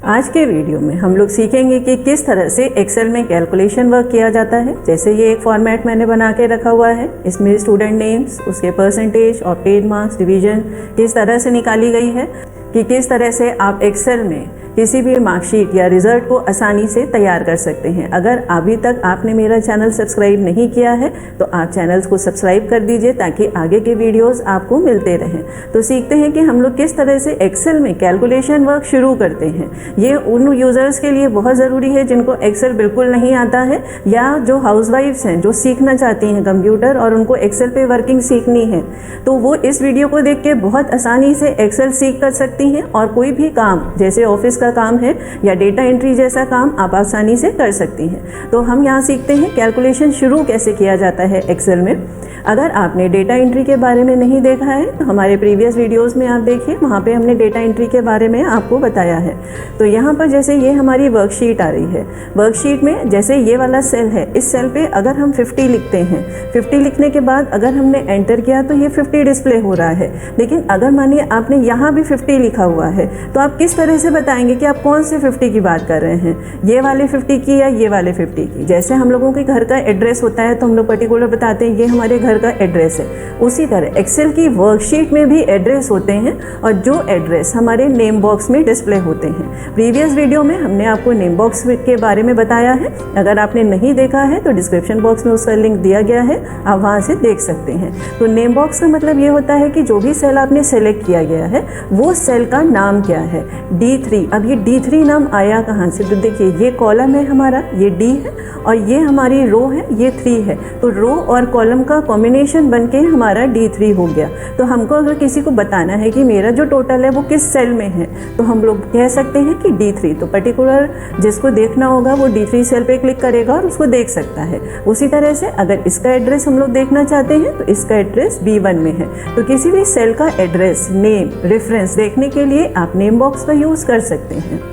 आज के वीडियो में हम लोग सीखेंगे कि किस तरह से एक्सेल में कैलकुलेशन वर्क किया जाता है। जैसे ये एक फॉर्मेट मैंने बना के रखा हुआ है, इसमें स्टूडेंट नेम्स, उसके परसेंटेज और पेड मार्क्स डिवीजन किस तरह से निकाली गई है कि किस तरह से आप एक्सेल में किसी भी मार्कशीट या रिजल्ट को आसानी से तैयार कर सकते हैं। अगर अभी तक आपने मेरा चैनल सब्सक्राइब नहीं किया है तो आप चैनल को सब्सक्राइब कर दीजिए ताकि आगे के वीडियोस आपको मिलते रहें। तो सीखते हैं कि हम लोग किस तरह से एक्सेल में कैलकुलेशन वर्क शुरू करते हैं। ये उन यूज़र्स के लिए बहुत ज़रूरी है जिनको एक्सेल बिल्कुल नहीं आता है, या जो हाउसवाइफ्स हैं जो सीखना चाहती हैं कंप्यूटर और उनको एक्सेल पे वर्किंग सीखनी है, तो वो इस वीडियो को देख के बहुत आसानी से एक्सेल सीख कर सकती हैं और कोई भी काम जैसे ऑफिस काम है या डेटा एंट्री जैसा काम आप आसानी से कर सकती हैं। तो हम यहाँ सीखते हैं कैलकुलेशन शुरू कैसे किया जाता है एक्सेल में। अगर आपने डेटा एंट्री के बारे में नहीं देखा है तो हमारे प्रीवियस वीडियोस में आप देखिए, वहाँ पे हमने डेटा एंट्री के बारे में आपको बताया है। तो यहाँ पर जैसे ये हमारी वर्कशीट आ रही है, वर्कशीट में जैसे ये वाला सेल है, इस सेल पे अगर हम 50 लिखते हैं, 50 लिखने के बाद अगर हमने एंटर किया तो ये 50 डिस्प्ले हो रहा है। लेकिन अगर मानिए आपने यहाँ भी 50 लिखा हुआ है तो आप किस तरह से बताएंगे कि आप कौन से 50 की बात कर रहे हैं, ये वाले 50 की या ये वाले 50 की। जैसे हम लोगों के घर का एड्रेस होता है तो हम लोग पर्टिकुलर बताते हैं ये हमारे घर का एड्रेस है, उसी तरह एक्सेल की वर्कशीट में भी एड्रेस होते हैं और जो एड्रेस हमारे नेम बॉक्स में डिस्प्ले होते हैं। प्रीवियस वीडियो में हमने आपको नेम बॉक्स के बारे में बताया है, अगर आपने नहीं देखा है तो डिस्क्रिप्शन बॉक्स में उसका लिंक दिया गया है, आप वहाँ से देख सकते हैं। तो नेम बॉक्स का मतलब ये होता है कि जो भी सेल आपने सेलेक्ट किया गया है वो सेल का नाम क्या है। D3, अब ये D3 नाम आया कहाँ से, तो देखिए ये कॉलम है हमारा, ये D है और ये हमारी रो है, ये 3 है। तो रो और कॉलम का कॉम्बिनेशन बनके हमारा D3 हो गया। तो हमको अगर किसी को बताना है कि मेरा जो टोटल है वो किस सेल में है तो हम लोग कह सकते हैं कि D3। तो पर्टिकुलर जिसको देखना होगा वो D3 सेल पे क्लिक करेगा और उसको देख सकता है। उसी तरह से अगर इसका एड्रेस हम लोग देखना चाहते हैं तो इसका एड्रेस B1 में है। तो किसी भी सेल का एड्रेस, नेम, रेफरेंस देखने के लिए आप नेम बॉक्स का यूज़ कर सकते हैं।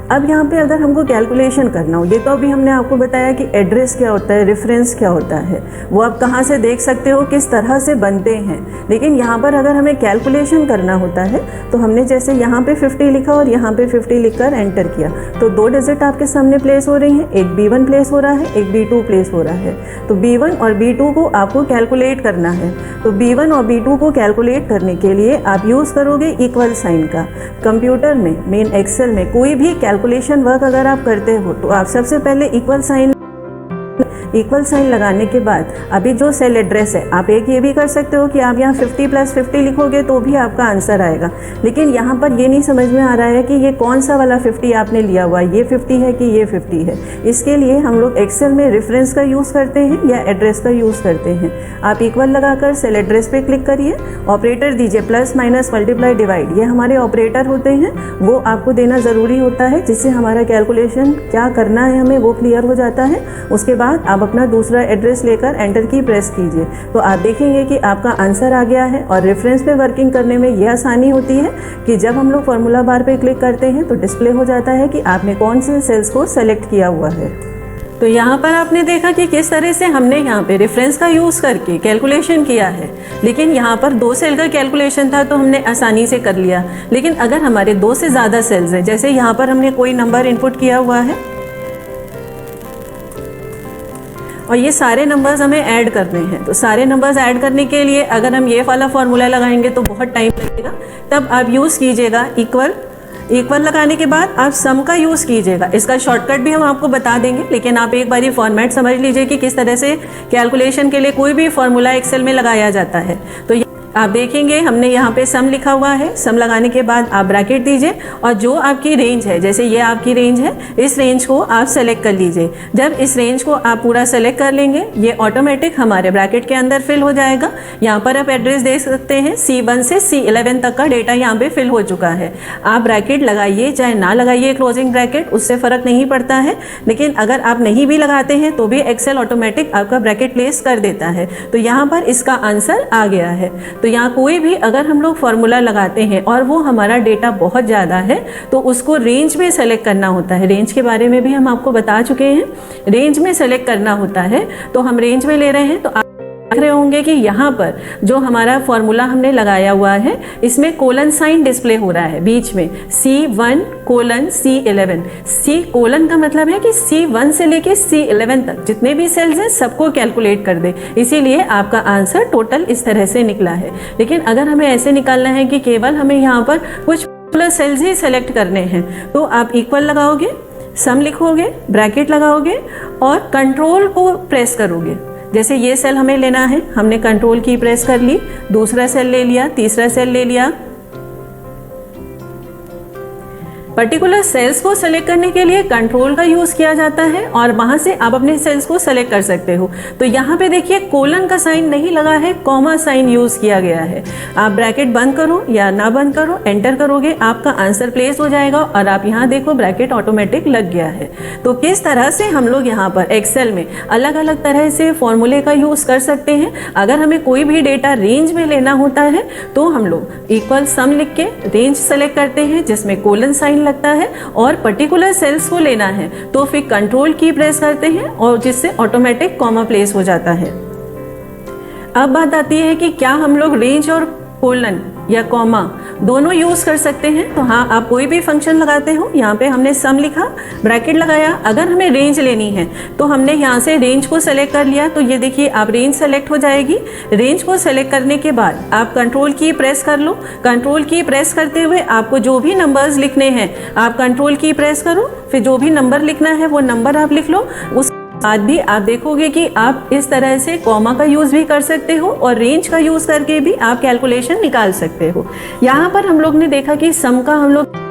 अब यहाँ पे अगर हमको कैलकुलेशन करना हो, ये तो अभी हमने आपको बताया कि एड्रेस क्या होता है, रेफरेंस क्या होता है, वो आप कहाँ से देख सकते हो, किस तरह से बनते हैं। लेकिन यहाँ पर अगर हमें कैलकुलेशन करना होता है तो हमने जैसे यहाँ पे 50 लिखा और यहाँ पे 50 लिखकर एंटर किया तो 2 डिजिट आपके सामने प्लेस हो रही हैं, एक B1 प्लेस हो रहा है, एक B2 प्लेस हो रहा है। तो B1 और B2 को आपको कैलकुलेट करना है। तो B1 और B2 को कैलकुलेट करने के लिए आप यूज़ करोगे इक्वल साइन का। कंप्यूटर में, मेन एक्सेल में कोई भी कैलकुलेशन वर्क अगर आप करते हो तो आप सबसे पहले इक्वल साइन लगाने के बाद अभी जो सेल एड्रेस है, आप एक ये भी कर सकते हो कि आप यहाँ 50 + 50 लिखोगे तो भी आपका आंसर आएगा। लेकिन यहाँ पर ये नहीं समझ में आ रहा है कि ये कौन सा वाला 50 आपने लिया हुआ है, ये 50 है कि ये 50 है। इसके लिए हम लोग एक्सेल में रेफरेंस का यूज़ करते हैं या एड्रेस का यूज़ करते हैं। आप इक्वल लगाकर सेल एड्रेस पे क्लिक करिए, ऑपरेटर दीजिए प्लस, माइनस, मल्टीप्लाई, डिवाइड, ये हमारे ऑपरेटर होते हैं, वो आपको देना ज़रूरी होता है जिससे हमारा कैलकुलेशन क्या करना है हमें वो क्लियर हो जाता है। उसके बाद आप अपना दूसरा एड्रेस लेकर एंटर की प्रेस कीजिए तो आप देखेंगे कि आपका आंसर आ गया है। और रेफरेंस पे वर्किंग करने में यह आसानी होती है कि जब हम लोग फार्मूला बार पे क्लिक करते हैं तो डिस्प्ले हो जाता है कि आपने कौन से सेल्स को सेलेक्ट किया हुआ है। तो यहाँ पर आपने देखा कि किस तरह से हमने यहाँ पे रेफरेंस का यूज़ करके कैलकुलेशन किया है। लेकिन यहाँ पर 2 सेल का कैलकुलेशन था तो हमने आसानी से कर लिया। लेकिन अगर हमारे 2 से ज़्यादा सेल्स हैं, जैसे यहाँ पर हमने कोई नंबर इनपुट किया हुआ है और ये सारे नंबर्स हमें ऐड करने हैं, तो सारे नंबर्स ऐड करने के लिए अगर हम ये वाला फॉर्मूला लगाएंगे तो बहुत टाइम लगेगा। तब आप यूज़ कीजिएगा इक्वल लगाने के बाद आप सम का यूज़ कीजिएगा। इसका शॉर्टकट भी हम आपको बता देंगे, लेकिन आप एक बार ये फॉर्मेट समझ लीजिए कि किस तरह से कैलकुलेशन के लिए कोई भी फॉर्मूला एक्सेल में लगाया जाता है। तो आप देखेंगे हमने यहाँ पे सम लिखा हुआ है, सम लगाने के बाद आप ब्रैकेट दीजिए और जो आपकी रेंज है, जैसे ये आपकी रेंज है, इस रेंज को आप सेलेक्ट कर लीजिए। जब इस रेंज को आप पूरा सेलेक्ट कर लेंगे ये ऑटोमेटिक हमारे ब्रैकेट के अंदर फिल हो जाएगा। यहाँ पर आप एड्रेस देख सकते हैं, C1 से C11 तक का डेटा यहाँ पे फिल हो चुका है। आप ब्रैकेट लगाइए चाहे ना लगाइए क्लोजिंग ब्रैकेट, उससे फ़र्क नहीं पड़ता है। लेकिन अगर आप नहीं भी लगाते हैं तो भी एक्सेल ऑटोमेटिक आपका ब्रैकेट प्लेस कर देता है। तो यहाँ पर इसका आंसर आ गया है। तो यहाँ कोई भी अगर हम लोग फॉर्मूला लगाते हैं और वो हमारा डेटा बहुत ज़्यादा है तो उसको रेंज में सेलेक्ट करना होता है। रेंज के बारे में भी हम आपको बता चुके हैं, रेंज में सेलेक्ट करना होता है। तो हम रेंज में ले रहे हैं तो देख रहे होंगे कि यहाँ पर जो हमारा फॉर्मूला हमने लगाया हुआ है इसमें कोलन साइन डिस्प्ले हो रहा है बीच में C1 colon C11। C colon का मतलब है कि C1 से लेके C11 तक जितने भी सेल्स हैं सबको कैलकुलेट कर दे, इसीलिए आपका आंसर टोटल इस तरह से निकला है। लेकिन अगर हमें ऐसे निकालना है कि केवल हमें यहाँ पर कुछ प्लस सेल्स ही सेलेक्ट करने हैं तो आप इक्वल लगाओगे, सम लिखोगे, ब्रैकेट लगाओगे और कंट्रोल को प्रेस करोगे। जैसे ये सेल हमें लेना है, हमने कंट्रोल की प्रेस कर ली, दूसरा सेल ले लिया, तीसरा सेल ले लिया। पर्टिकुलर सेल्स को सेलेक्ट करने के लिए कंट्रोल का यूज किया जाता है और वहां से आप अपने सेल्स को सेलेक्ट कर सकते हो। तो यहाँ पे देखिए कोलन का साइन नहीं लगा है, कॉमा साइन यूज किया गया है। आप ब्रैकेट बंद करो या ना बंद करो, एंटर करोगे, आपका आंसर प्लेस हो जाएगा और आप यहाँ देखो ब्रैकेट ऑटोमेटिक लग गया है। तो किस तरह से हम लोग यहाँ पर एक्सेल में अलग अलग तरह से फॉर्मूले का यूज कर सकते हैं। अगर हमें कोई भी डेटा रेंज में लेना होता है तो हम लोग इक्वल सम लिख के रेंज सेलेक्ट करते हैं जिसमें कोलन साइन लगता है और पर्टिकुलर सेल्स को लेना है तो फिर कंट्रोल की प्रेस करते हैं और जिससे ऑटोमेटिक कॉमा प्लेस हो जाता है। अब बात आती है कि क्या हम लोग रेंज और कोलन या कॉमा दोनों यूज कर सकते हैं। तो हाँ, आप कोई भी फंक्शन लगाते हो, यहाँ पे हमने सम लिखा, ब्रैकेट लगाया। अगर हमें रेंज लेनी है तो हमने यहाँ से रेंज को सेलेक्ट कर लिया, तो ये देखिए आप रेंज सेलेक्ट हो जाएगी। रेंज को सेलेक्ट करने के बाद आप कंट्रोल की प्रेस कर लो। कंट्रोल की प्रेस करते हुए आपको जो भी नंबर्स लिखने हैं आप कंट्रोल की प्रेस करो, फिर जो भी नंबर लिखना है वो नंबर आप लिख लो। उस बाद भी आप देखोगे कि आप इस तरह से कॉमा का यूज भी कर सकते हो और रेंज का यूज करके भी आप कैलकुलेशन निकाल सकते हो। यहाँ पर हम लोग ने देखा कि सम का हम लोग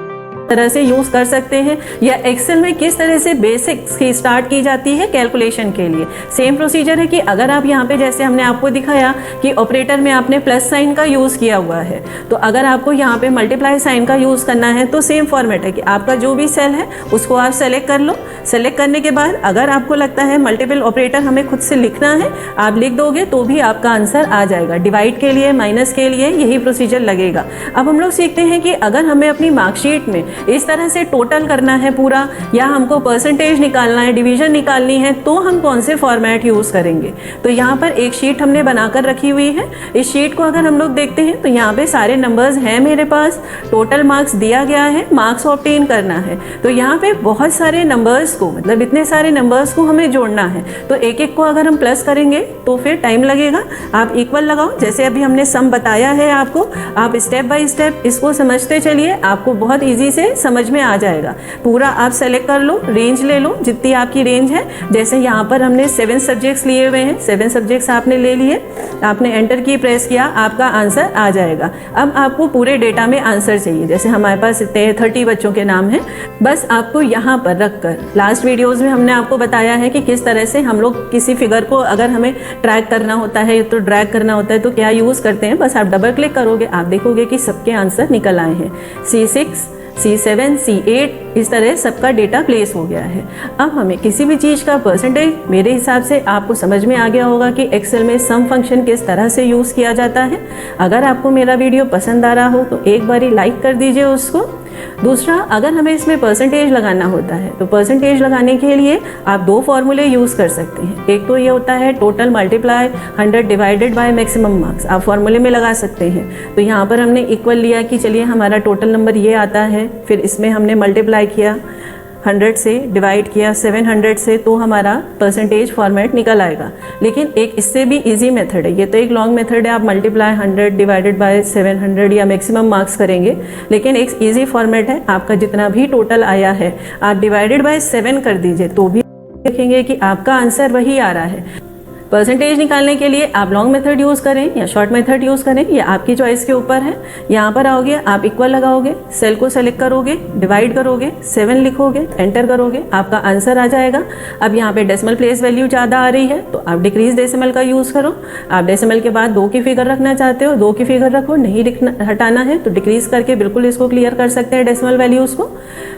तरह से यूज कर सकते हैं या एक्सेल में किस तरह से बेसिक्स की स्टार्ट की जाती है कैलकुलेशन के लिए। सेम प्रोसीजर है कि अगर आप यहाँ पे जैसे हमने आपको दिखाया कि ऑपरेटर में आपने प्लस साइन का यूज किया हुआ है, तो अगर आपको यहाँ पे मल्टीप्लाई साइन का यूज करना है तो सेम फॉर्मेट है कि आपका जो भी सेल है उसको आप सेलेक्ट कर लो। सेलेक्ट करने के बाद अगर आपको लगता है मल्टीपल ऑपरेटर हमें खुद से लिखना है, आप लिख दोगे तो भी आपका आंसर आ जाएगा। डिवाइड के लिए, माइनस के लिए यही प्रोसीजर लगेगा। अब हम लोग सीखते हैं कि अगर हमें अपनी मार्कशीट में इस तरह से टोटल करना है पूरा, या हमको परसेंटेज निकालना है, डिवीजन निकालनी है, तो हम कौन से फॉर्मेट यूज करेंगे। तो यहाँ पर एक शीट हमने बनाकर रखी हुई है। इस शीट को अगर हम लोग देखते हैं तो यहाँ पे सारे नंबर्स हैं मेरे पास, टोटल मार्क्स दिया गया है, मार्क्स ऑब्टेन करना है। तो यहाँ पे बहुत सारे नंबर्स को, मतलब इतने सारे नंबर्स को हमें जोड़ना है। तो एक एक को अगर हम प्लस करेंगे तो फिर टाइम लगेगा। आप इक्वल लगाओ, जैसे अभी हमने सम बताया है आपको, आप स्टेप बाय स्टेप इसको समझते चलिए, आपको बहुत ईजी से समझ में आ जाएगा। पूरा आप सेलेक्ट कर लो, रेंज ले लो जितनी आपकी रेंज है। जैसे यहाँ पर हमने 7 सब्जेक्ट्स लिए हुए हैं, 7 सब्जेक्ट्स आपने ले लिए, आपने एंटर की प्रेस किया, आपका आंसर आ जाएगा। अब आपको पूरे डेटा में आंसर चाहिए, जैसे हमारे पास इतने 30 बच्चों के नाम हैं। बस आपको यहाँ पर रखकर, लास्ट वीडियोज़ में हमने आपको बताया है कि किस तरह से हम लोग किसी फिगर को अगर हमें ट्रैक करना होता है तो ड्रैग करना होता है तो क्या यूज़ करते हैं। बस आप डबल क्लिक करोगे, आप देखोगे कि सबके आंसर निकल आए हैं। C6, C7, C8 इस तरह सबका डेटा प्लेस हो गया है। अब हमें किसी भी चीज़ का परसेंटेज, मेरे हिसाब से आपको समझ में आ गया होगा कि एक्सेल में सम फंक्शन किस तरह से यूज़ किया जाता है। अगर आपको मेरा वीडियो पसंद आ रहा हो तो एक बारी लाइक कर दीजिए उसको। दूसरा, अगर हमें इसमें परसेंटेज लगाना होता है तो परसेंटेज लगाने के लिए आप 2 फॉर्मूले यूज़ कर सकते हैं। एक तो ये होता है total multiply 100 divided by maximum marks, आप फॉर्मूले में लगा सकते हैं। तो यहाँ पर हमने इक्वल लिया कि चलिए हमारा टोटल नंबर ये आता है, फिर इसमें हमने मल्टीप्लाई किया 100 से, डिवाइड किया 700 से, तो हमारा परसेंटेज फॉर्मेट निकल आएगा। लेकिन एक इससे भी इजी मेथड है, ये तो एक लॉन्ग मेथड है, आप मल्टीप्लाई 100 डिवाइडेड बाय 700 या मैक्सिमम मार्क्स करेंगे। लेकिन एक इजी फॉर्मेट है, आपका जितना भी टोटल आया है आप डिवाइडेड बाय 7 कर दीजिए तो भी देखेंगे कि आपका आंसर वही आ रहा है। परसेंटेज निकालने के लिए आप लॉन्ग मेथड यूज़ करें या शॉर्ट मेथड यूज़ करें, ये आपकी चॉइस के ऊपर है। यहाँ पर आओगे, आप इक्वल लगाओगे, सेल को सेलेक्ट करोगे, डिवाइड करोगे, 7 लिखोगे, एंटर करोगे, आपका आंसर आ जाएगा। अब यहाँ पे डेसिमल प्लेस वैल्यू ज़्यादा आ रही है तो आप डिक्रीज डेसिमल का यूज़ करो। आप डेसिमल के बाद 2 की फिगर रखना चाहते हो, 2 की फिगर रखो, नहीं हटाना है तो डिक्रीज करके बिल्कुल इसको क्लियर कर सकते हैं डेसिमल वैल्यूज़ को।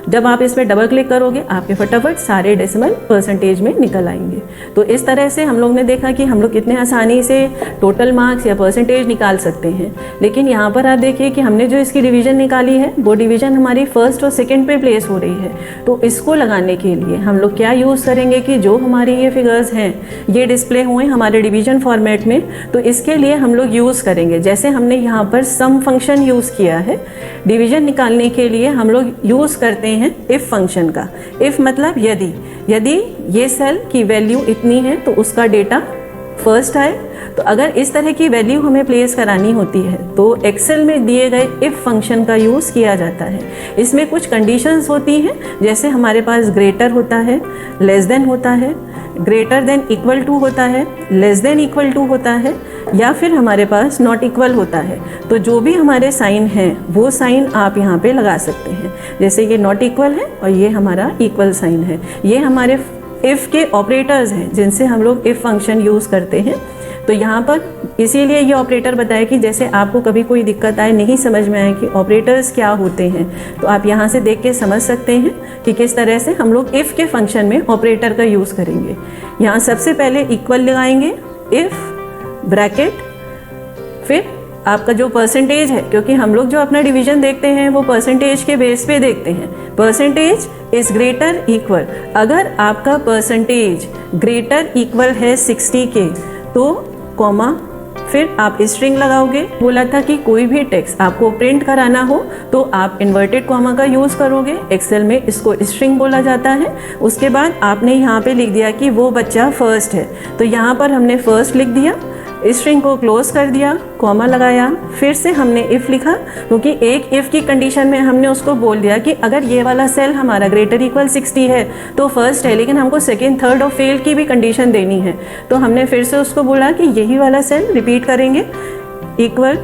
जब आप इसमें डबल क्लिक करोगे आपके फटाफट सारे डेसिमल परसेंटेज में निकल आएंगे। तो इस तरह से हम लोग ने देखा कि हम लोग कितने आसानी से टोटल मार्क्स या परसेंटेज निकाल सकते हैं, लेकिन यहाँ पर आप देखिए कि हमने जो इसकी डिवीज़न निकाली है वो डिवीज़न हमारी फर्स्ट और सेकंड पे प्लेस हो रही है। तो इसको लगाने के लिए हम लोग क्या यूज़ करेंगे कि जो हमारे ये फिगर्स हैं ये डिस्प्ले हुए हमारे डिवीज़न फॉर्मेट में, तो इसके लिए हम लोग यूज़ करेंगे, जैसे हमने यहाँ पर सम फंक्शन यूज़ किया है डिवीज़न निकालने के लिए, हम लोग यूज़ करते हैं इफ़ फंक्शन का। इफ़ मतलब यदि ये सेल की वैल्यू इतनी है तो उसका डेटा फर्स्ट आए। तो अगर इस तरह की वैल्यू हमें प्लेस करानी होती है तो एक्सेल में दिए गए इफ़ फंक्शन का यूज़ किया जाता है। इसमें कुछ कंडीशंस होती हैं, जैसे हमारे पास ग्रेटर होता है, लेस देन होता है, ग्रेटर देन इक्वल टू होता है, लेस देन इक्वल टू होता है, या फिर हमारे पास नॉट इक्वल होता है। तो जो भी हमारे साइन हैं वो साइन आप यहाँ पे लगा सकते हैं, जैसे ये नॉट इक्वल है और ये हमारा इक्वल साइन है। ये हमारे इफ़ के ऑपरेटर्स हैं जिनसे हम लोग इफ़ फंक्शन यूज़ करते हैं। तो यहाँ पर इसीलिए ये ऑपरेटर बताया कि जैसे आपको कभी कोई दिक्कत आए, नहीं समझ में आए कि ऑपरेटर्स क्या होते हैं, तो आप यहाँ से देख के समझ सकते हैं कि किस तरह से हम लोग इफ़ के फंक्शन में ऑपरेटर का यूज़ करेंगे। यहाँ सबसे पहले इक्वल लगाएंगे, इफ़ ब्रैकेट, फिर आपका जो परसेंटेज है, क्योंकि हम लोग जो अपना डिवीज़न देखते हैं वो परसेंटेज के बेस पे देखते हैं, परसेंटेज इज़ ग्रेटर इक्वल। अगर आपका परसेंटेज ग्रेटर इक्वल है 60 के तो कॉमा, फिर आप स्ट्रिंग लगाओगे। बोला था कि कोई भी टेक्स्ट आपको प्रिंट कराना हो तो आप इन्वर्टेड कॉमा का यूज़ करोगे, एक्सेल में इसको स्ट्रिंग बोला जाता है। उसके बाद आपने यहाँ पे लिख दिया कि वो बच्चा फर्स्ट है, तो यहाँ पर हमने फर्स्ट लिख दिया, स्ट्रिंग को क्लोज कर दिया, कॉमा लगाया, फिर से हमने इफ़ लिखा, क्योंकि एक इफ़ की कंडीशन में हमने उसको बोल दिया कि अगर ये वाला सेल हमारा ग्रेटर इक्वल 60 है तो फर्स्ट है, लेकिन हमको सेकेंड, थर्ड और फेल की भी कंडीशन देनी है। तो हमने फिर से उसको बोला कि यही वाला सेल रिपीट करेंगे, इक्वल।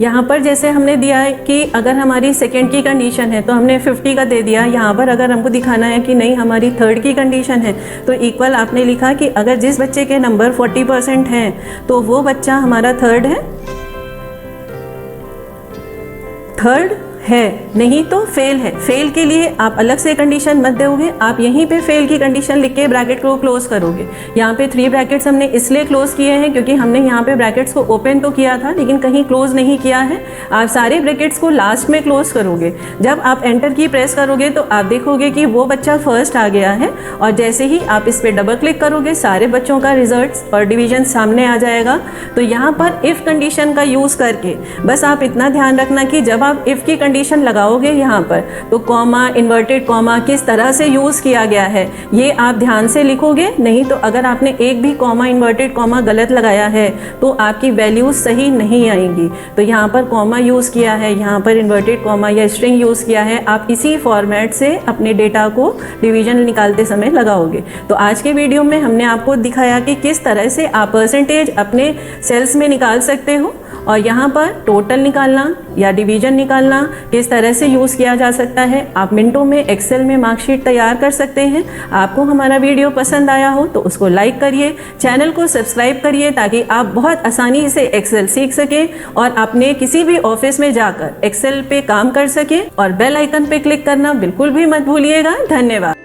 यहाँ पर जैसे हमने दिया है कि अगर हमारी सेकंड की कंडीशन है तो हमने 50 का दे दिया। यहाँ पर अगर हमको दिखाना है कि नहीं हमारी थर्ड की कंडीशन है तो इक्वल आपने लिखा कि अगर जिस बच्चे के नंबर 40% हैं तो वो बच्चा हमारा थर्ड है, नहीं तो फेल है। फेल के लिए आप अलग से कंडीशन मत दोगे, आप यहीं पे फेल की कंडीशन लिख के ब्रैकेट को क्लोज करोगे। यहाँ पे 3 ब्रैकेट्स हमने इसलिए क्लोज किए हैं क्योंकि हमने यहाँ पे ब्रैकेट्स को ओपन तो किया था लेकिन कहीं क्लोज नहीं किया है। आप सारे ब्रैकेट्स को लास्ट में क्लोज करोगे। जब आप एंटर की प्रेस करोगे तो आप देखोगे कि वो बच्चा फर्स्ट आ गया है, और जैसे ही आप इस पर डबल क्लिक करोगे सारे बच्चों का रिजल्ट और डिवीजन सामने आ जाएगा। तो यहाँ पर इफ़ कंडीशन का यूज़ करके बस आप इतना ध्यान रखना कि जब आप इफ़ की कंडीशन लगाओगे यहाँ पर तो कॉमा, इन्वर्टेड कॉमा किस तरह से यूज़ किया गया है ये आप ध्यान से लिखोगे। नहीं तो अगर आपने एक भी कॉमा, इन्वर्टेड कॉमा गलत लगाया है तो आपकी वैल्यूज सही नहीं आएंगी। तो यहाँ पर कॉमा यूज़ किया है, यहाँ पर इन्वर्टेड कॉमा या स्ट्रिंग यूज़ किया है, आप इसी फॉर्मेट से अपने डेटा को डिवीजन निकालते समय लगाओगे। तो आज के वीडियो में हमने आपको दिखाया कि किस तरह से आप परसेंटेज अपने सेल्स में निकाल सकते हो, और यहाँ पर टोटल निकालना या डिवीजन निकालना किस तरह से यूज़ किया जा सकता है। आप मिनटों में एक्सेल में मार्कशीट तैयार कर सकते हैं। आपको हमारा वीडियो पसंद आया हो तो उसको लाइक करिए, चैनल को सब्सक्राइब करिए ताकि आप बहुत आसानी से एक्सेल सीख सकें और अपने किसी भी ऑफिस में जाकर एक्सेल पे काम कर सकें। और बेल आइकन पे क्लिक करना बिल्कुल भी मत भूलिएगा। धन्यवाद।